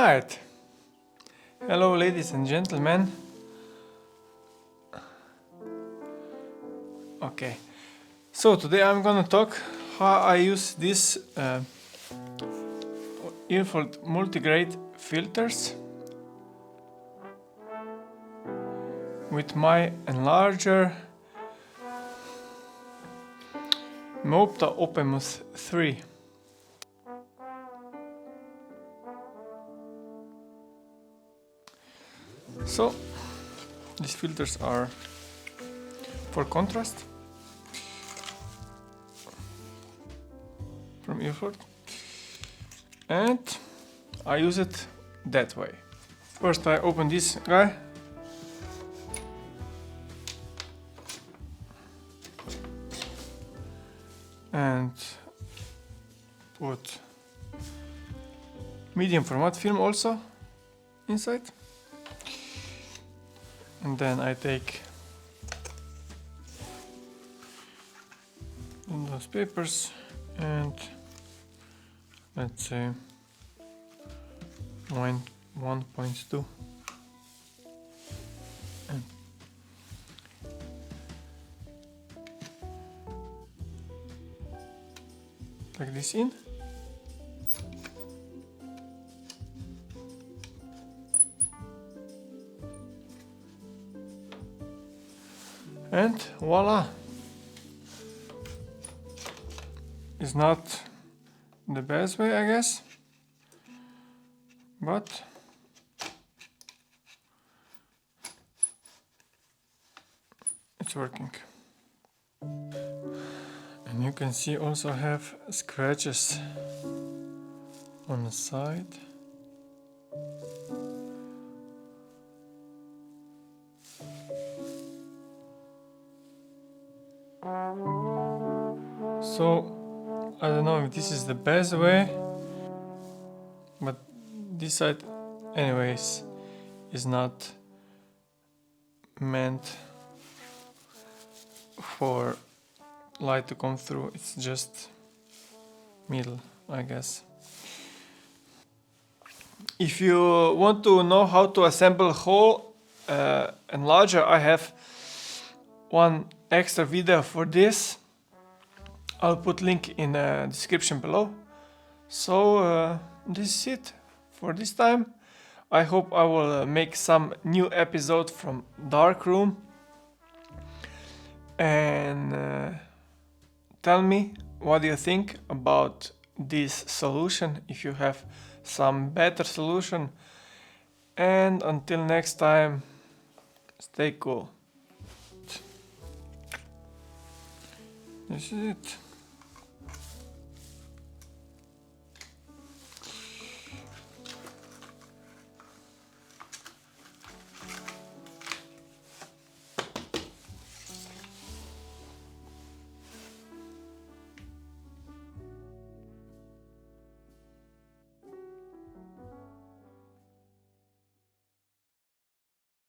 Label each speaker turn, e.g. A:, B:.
A: Alright, hello ladies and gentlemen. Okay, so today I'm gonna talk how I use this Ilford multigrade filters with my enlarger Meopta Opemus 3. So these filters are for contrast from Ilford, and I use it that way. First I open this guy and put medium format film also inside, and then I take those papers and let's say 1.2 and plug this in. And voila! It's not the best way, I guess, but it's working. And you can see also have scratches on the side. So I don't know if this is the best way, but this side anyways is not meant for light to come through, it's just middle, I guess. If you want to know how to assemble whole enlarger, I have one extra video for this. I'll put link in the description below. So this is it for this time. I hope I will make some new episode from Darkroom, and tell me what do you think about this solution, if you have some better solution, and until next time, stay cool. This is it.